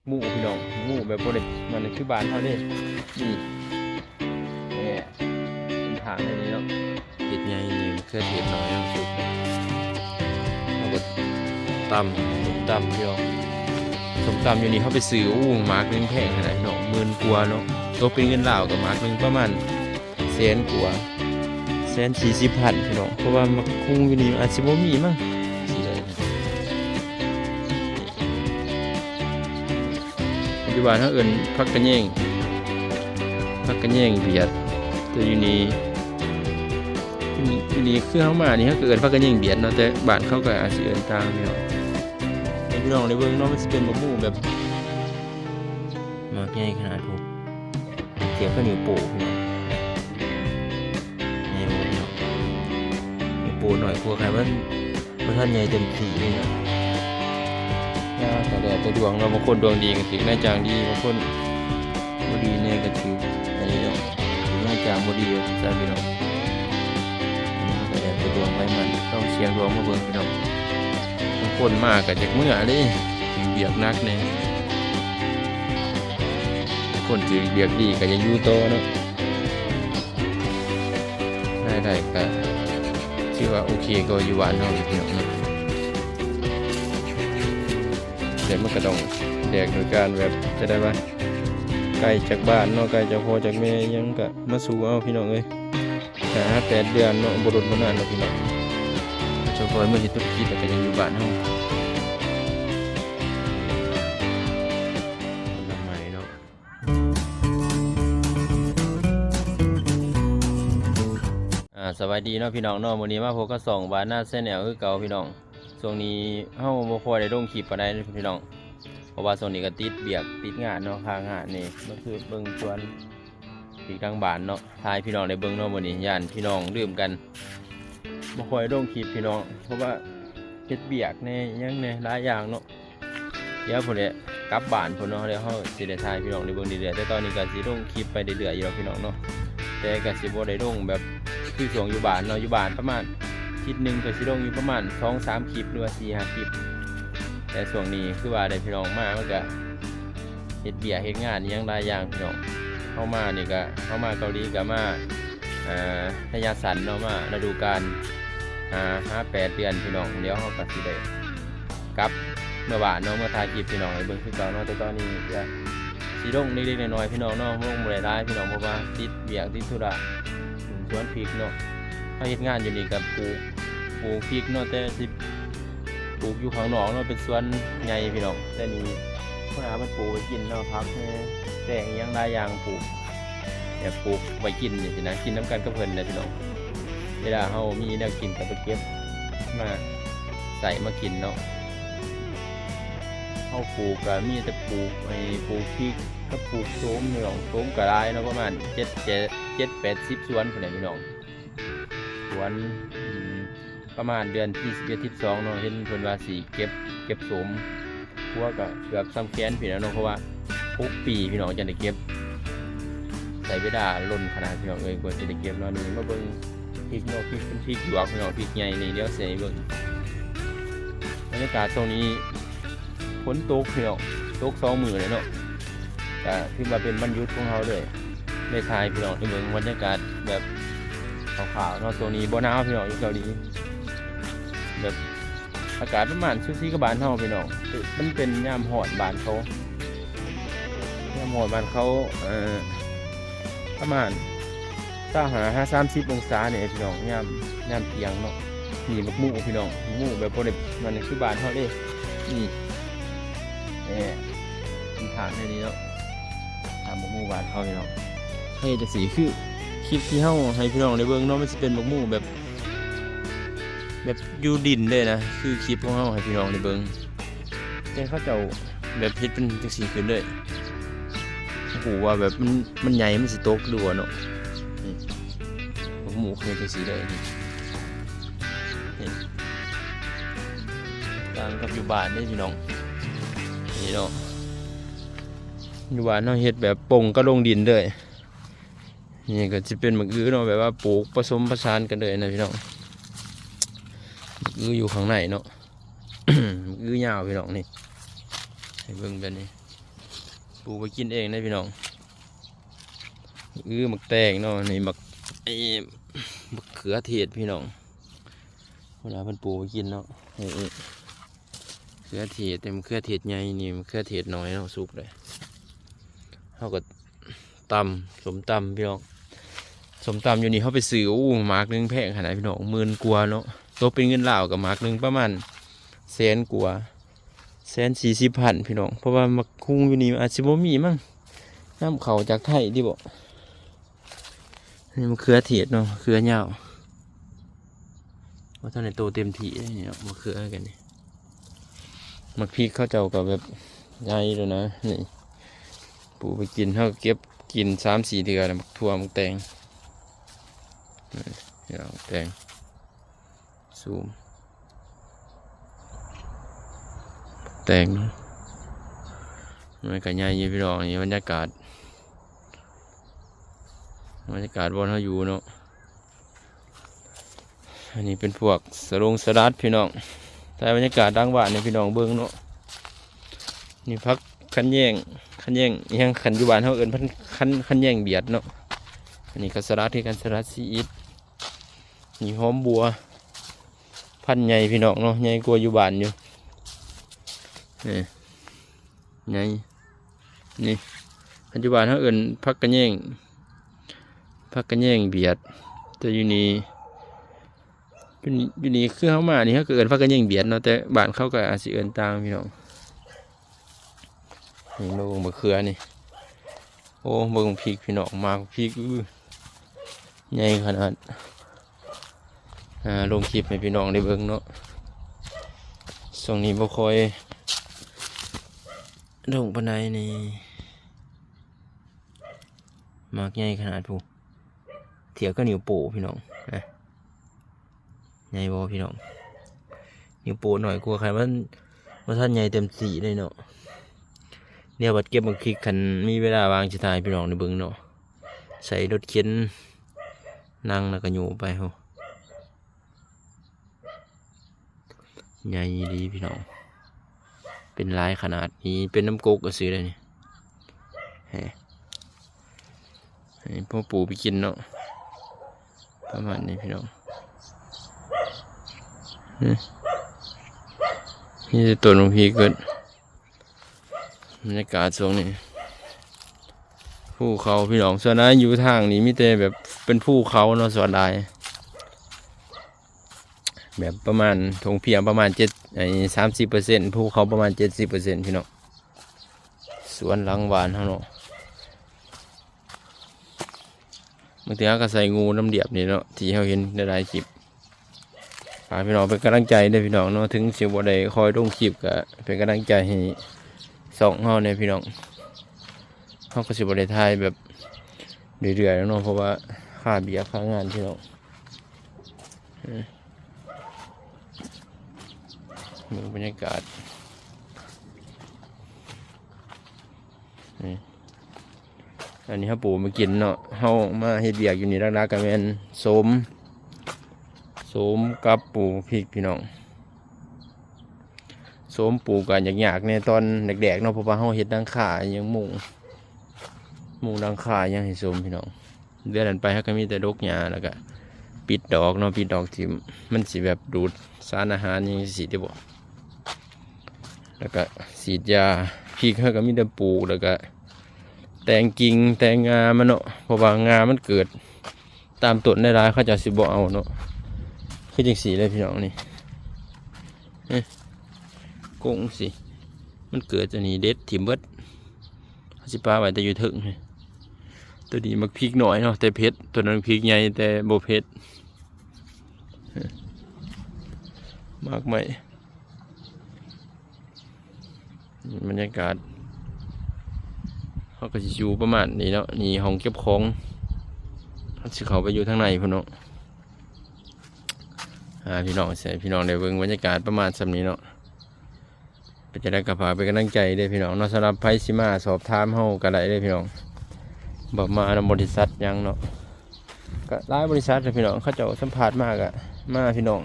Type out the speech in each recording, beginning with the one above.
หมูพี่น้องหมูแบบโบเด็มันคือบานเขาเนี่ยนี่เนี่ยเป็นทางในนี้เนาะเห็ดใหญ่นี่เคยเห็ดน้อยที่สุดเขาก็ตำพี่น้องสมตำอยู่นี่เขาไปซื้อมาร์กนึงแพงขนาดเนาะ10,000 กว่าเนาะตัวเป็นเงินลาวกับมาร์กนึงประมาณ100,000 กว่า140,000พี่น้องเพราะว่ามาคุ้งอยู่นี่อาจจะบ่มีมั้งปัจจุบันเขาเอิ้นพักกระแยงเบียดแต่อยู่นี่คือเขามานี่เขาเอิ้นพักกระแยงเบียดเนาะแต่บ้านเขาก็อาจจะเอิ้นต่างเนาะพี่น้องในเบิ่งเนาะมันสิเป็นมะม่วงแบบมากใหญ่ขนาดพวกเทียบกับนิ้วโป้งเนาะใหญ่หมดเนาะนิ้วโป้งหน่อยกว่าใครมันท่านใหญ่เต็มที่เลยเนาะแต่แดดแต่ดวงเราบางคนดวงดีก็ถือหน้าจางดีบางคนบ่ดีเนี่ยก็ถืออันนี้เนาะถือหน้าจางบ่ดีก็ถือซะพี่น้องอันนี้ก็แดดแต่ดวงไว้มันต้องเสียงดวงมาเบิ่งพี่น้องบางคนมากก็จากเมื่อเลยเบียกนักเนี่ยบางคนถือเบียกดีก็จะอยู่โตเนาะได้ก็คิดว่าโอเคก็อยู่บ้านเนาะพี่น้องเนาะแต่มันก็ต้องแดกโดยการแบบจะได้ไหมไกลจากบ้านเนาะไกลจากพ่อจากแม่ยังก็มาสู่เอาพี่น้องเลยหา8 เดือนเนาะบรดบนานเนาะพี่น้องเฉพาะเมื่อที่ธุรกิจแต่ก็ยังอยู่บ้านเนาะทำไมเนาะสวัสดีเนาะพี่น้องเนาะวันนี้มาพบกับ2 บาทหน้าเส้นแนวคือเก่าพี่น้องช่วงนี้เฮาบ่ค่อยได้ลงคลิปปานใดพี่น้องเพราะว่าช่วงนี้ก็ติดเบียกติดงานเนาะทางงานนี่ก็คือเบิ่งชวนอีกทางบ้านเนาะทายพี่น้องได้เบิ่งเนาะมื้อนี้ย่านพี่น้องลืมกันบ่ค่อยลงคลิปพี่น้องเพราะว่าเฮ็ดเบียกแน่ยังแน่หลายอย่างเนาะเดี๋ยวพุ่นแหละกลับบ้านพุ่นเนาะเดี๋ยวเฮาสิได้ทายพี่น้องได้เบิ่งเรื่อยๆแต่ตอนนี้ก็สิลงคลิปไปเรื่อยๆอยู่แล้วพี่น้องเนาะแต่ก็สิบ่ได้ลงแบบคือช่วงอยู่บ้านเนาะอยู่บ้านประมาณคลิปหนึ่งก็สิลงอยู่ประมาณ 2-3 คลิปหรือว่า 4-5 คลิปแต่ช่วงนี้คือว่าได้พี่น้องมามันก็เฮ็ดเบียร์เฮ็ดงานยังหลายอย่างพี่น้องเข้ามานี่ก็เข้ามาเกาหลีก็มาระยะสั้นเนาะมาฤดูกาล5-8 เดือนพี่น้องเดี๋ยวเฮาก็สิได้กลับเมื่อวานเนาะเมื่อถ่ายคลิปพี่น้องให้เบิ่งคือเก่าเนาะแต่ตอนนี้ก็สิลงเล็กๆน้อยๆพี่น้องเนาะลงบ่ได้หลายพี่น้องเพราะว่าติดเบียร์ติดธุระสวนพริกเนาะเฮาเฮ็ดงานอยู่นี่ก็ปลูกพริกเนาะแต่สิปลูกอยู่ข้างนอกเนาะเป็นสวนใหญ่พี่น้องแต่นี่เพิ่นเอามันปลูกไว้กินเนาะพักแต่งอย่างหลายอย่างปลูกแบบปลูกไว้กินนี่สินะกินน้ำกันกับเพิ่นนะพี่น้องเวลาเฮามีแนวกินก็ไปเก็บมาใส่มากินเนาะเฮาปลูกก็มีแต่ปลูกพริกกับปลูกโสมพี่น้องโสมก็หลายเนาะประมาณ7-80 สวนพุ่นน่ะพี่น้องสวนประมาณเดือนที่11-12เนาะเห็นเพิ่นว่าสิเก็บสมพวกก็เกือบซ้ำแขนพี่น้องเนาะเพราะว่า6 ปีพี่น้องจะได้เก็บใส่เวลาล้นขนาดพี่น้องเอ้ยกว่าจะได้เก็บเนาะนี่มาเบิ่งพริกเนาะพริกเป็นพริกหยวกพี่น้องพริกใหญ่นี่เดี๋ยวสิให้เบิ่งบรรยากาศตรงนี้ฝนตกพี่น้องตก2 มื้อเลยเนาะก็คือว่าเป็นวันหยุดของเฮาเลยได้ถ่ายพี่น้องได้เบิ่งบรรยากาศแบบขาวๆเนาะตรงนี้บ่หนาวพี่น้องอยู่เกาหลีแบบอากาศประมาณซุ่ๆกับบ้านเฮาพี่น้องมันเป็นยามร้อนบ้านเขายามร้อนบ้านเขาประมาณ25-30 องศาเนี่ยพี่น้องยามเที่ยงเนาะนี่บักหมูพี่น้องหมูแบบบ่ได้มันคือบ้านเฮาเด้นี่เป็นฐานในนี้เนาะทำบักหมูบ้านเฮาพี่น้องให้จังซี่คือคลิปที่เฮาให้พี่น้องได้เบิ่งเนาะมันสิเป็นบักหมูแบบอยู่ดินเลยนะคือคลิปของเฮาให้พี่น้องได้เบิ่งแต่เขาเจ้าแบบเฮ็ดเป็นจังซี่ขึ้นเลยโอ้โหว่าแบบมันใหญ่มันสิตกดัวเนาะหมูเคยจังซี่เลยนี่ต่างกับอยู่บ้านนี่พี่น้องนี่เนาะอยู่บ้านเฮาเฮ็ดแบบป่งก็ลงดินเลยนี่ก็จะเป็นมะอื้อเนาะแบบว่าปลูกผสมผสานกันเลยนะพี่น้องมะอื้ออยู่ข้างในเนาะ มะอื้อยาวพี่น้องนี่ให้เบิ่งแบบนี้ ปลูกไปกินเองได้พี่น้องหมักแตงเนาะนี่หมักมะเขือเทศพี่น้องเวลาเพิ่นปลูกไปกินเนาะเขือเทศแต่มะเขือเทศใหญ่นี่มะเขือเทศน้อยเนาะสุกเลยเขาก็ตำสมตำพี่น้องสมตำอยู่นี่เขาไปซื้อหมากนึงแพงขนาดพี่น้อง10,000 กว่าเนาะตัวเป็นเงินลาวกับหมากนึงประมาณ100,000 กว่า140,000พี่น้องเพราะว่ามักคุ้งอยู่นี่อาจจะบ่มีมั้งน้ำเขาจากไทยที่บอกนี่มะเขือเทศเนาะมะเขือยาวว่าท่านในโตเต็มที่นี่เนาะมะเขือกันนี่มักพริกเขาเจ้ากับแบบใหญ่เลยนะนี่ปลูกไปกินเขาเก็บกิน3-4 เดือนมักทั่วมักแตงนี่มักแตงซูมแตงเนาะมันก็ใหญ่ยี่พี่น้องนี่บรรยากาศบนเขาอยู่เนาะอันนี้เป็นพวกสลัดพี่น้องแต่บรรยากาศดังบ้านในพี่น้องเบิ้งเนาะนี่พักขันแย่งยังขันอยู่บ้านเขาเอิ้นพันขันแย่งเบียดเนาะอันนี้ก็สลัดที่กันสลัดซีอิ๊ดนี่หอมบัวพันใหญ่พี่น้องเนาะใหญ่กว่าอยู่บ้านอยู่นี่ใหญ่นี่ปัจจุบันเขาเอิ้นพักกันแย่งเบียดแต่อยู่นี่คือเขามานี่เขาเอิ้นพักกันแย่งเบียดเนาะแต่บ้านเขาก็อาจสิเอิ้นต่างพี่น้องนี่มาเบิ่งมะเขือนี่โอ้เบิ่งพริกพี่น้องมากพริกใหญ่ขนาดลงคลิปให้พี่น้องได้เบิ่งเนาะช่วงนี้บ่ค่อยลงปานใดนี่มากใหญ่ขนาดผู้เถียวก็นิ้วโป้พี่น้องนะใหญ่บ่พี่น้องนิ้วโป้หน่อยกลัวใครมันท่านใหญ่เต็มสีเลยเนาะเนี่ยบัดเก็บบางคลิกคันมีเวลาวางสิถ่ายพี่น้องในเบิ่งเนาะใส่รถเข็นนั่งแล้วก็อยู่ไปโหใหญ่ดีพี่น้องเป็นลายขนาดนี้เป็นน้ำกกก็ซื้อได้นี่ให้พ่อปู่ไปกินเนาะประมาณนี้พี่น้องนี่จะตัวน้องพีเกิดบรรยากาศช่วงนี้ภูเขาพี่น้องส่วนนั้นอยู่ทางนี้มีแต่แบบเป็นภูเขาเนาะส่วนใดแบบประมาณทงเพียงประมาณ30%ภูเขาประมาณ70%พี่น้องสวนหลังหวานเขาเนาะบางทีเขาก็ใส่งูน้ำเดียบนี่เนาะที่เขาเห็นในหลายคลิปฝากพี่น้องเป็นกำลังใจด้วยพี่น้องเนาะถึงสิบ่ได้คอยลงคลิปก็เป็นกำลังใจให้ส่องเฮาเนี่ยพี่น้องเขาก็สิบ่ได้ถ่ายแบบเรื่อยๆแล้วเนาะเพราะว่าค่าเบียร์ค่างานพี่น้องบรรยากาศอันนี้เขาปลูกมากินเนาะเขามาเฮ็ดเบียกอยู่นี่รักๆกันแม่นสมกับปลูกพริกพี่น้องสมปลูกกันยากๆในตอนแดกๆเนาะเพราะว่าเขาเฮ็ดดังขายังมุงดังขายังให้สมพี่น้องเดือนนั้นไปเขาก็มีแต่ดกหญ้าแล้วก็ปิดดอกเนาะปิดดอกที่มันสิแบบดูดสารอาหารยังสิได้บ่แล้วก็ฉีดยาพริกเขาก็มีแต่ปลูกแล้วก็แต่งกิ่งแต่งงามันเนาะเพราะว่างามันเกิดตามต้นได้หลายเขาจะสิบ่เอาเนาะคือจังสีเลยพี่น้องนี่กงสิมันเกิดจะนี่เด็ดถิ่มเบิดเขาสิปลาไว้แต่อยู่ถึงตัวนี้มักพริกหน่อยเนาะแต่เผ็ดตัวนั้นพริกใหญ่แต่บ่เผ็ดมากไหมบรรยากาศเขาก็จะอยู่ประมาณนี้เนาะนี่ห้องเก็บของเขาจะเข้าไปอยู่ทางในพี่น้องพี่น้องได้เบิ่งบรรยากาศประมาณแบบนี้เนาะเป็นจะได้กระพาเป็นกำลังใจได้พี่น้องเนาะสำหรับไพซิมาสอบถามเฮาก็ได้ได้พี่น้องบอกมาในบริษัทยังเนาะก็หลายบริษัทเลยพี่น้องเขาเจ้าสัมภาษณ์มากอะมาพี่น้อง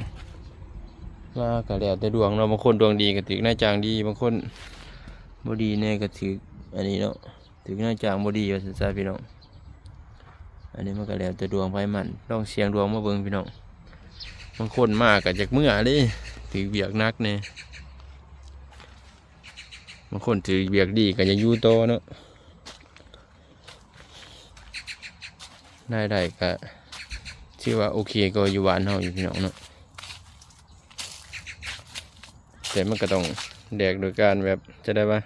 มาก็แล้วแต่ดวงเนาะบางคนดวงดีก็ถือนายจ้างดีบางคนบ่ดีแน่ก็ถือ อันนี้เนาะถึงหน้าจางบดีว่าซะพี่น้องอันนี้มันก็แล้วแต่ดวงไฟมันลองเสียงดวงมาเบิ่งพี่น้องบางคนมากกับจากเมื่อเลยถือเบียกนักเนี่ยบางคนถือเบียกดีก็จะอยู่โตเนาะได้ก็ชื่อว่าโอเคก็อยู่บ้านเฮาอยู่พี่น้องเนาะแต่มันก็ต้องแดกโดยการแบบจะได้ว่า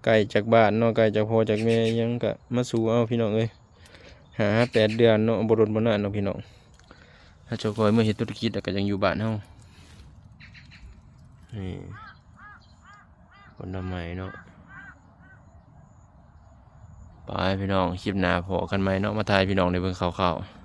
ไกลจากบ้านเนาะไกลจากพ่อจากแม่ยังก็มาสู่เอาพี่น้องเลยหา8 เดือนเนาะบรนบนานเนาะพี่น้องถ้าเจ้าคอยเมื่อเห็นธุรกิจก็ยังอยู่บ้านเฮานี่คนทำไมเนาะไปพี่น้องคลิปหน้าพอกันไหมเนาะมาทายพี่น้องในเบิ่งข่าวๆ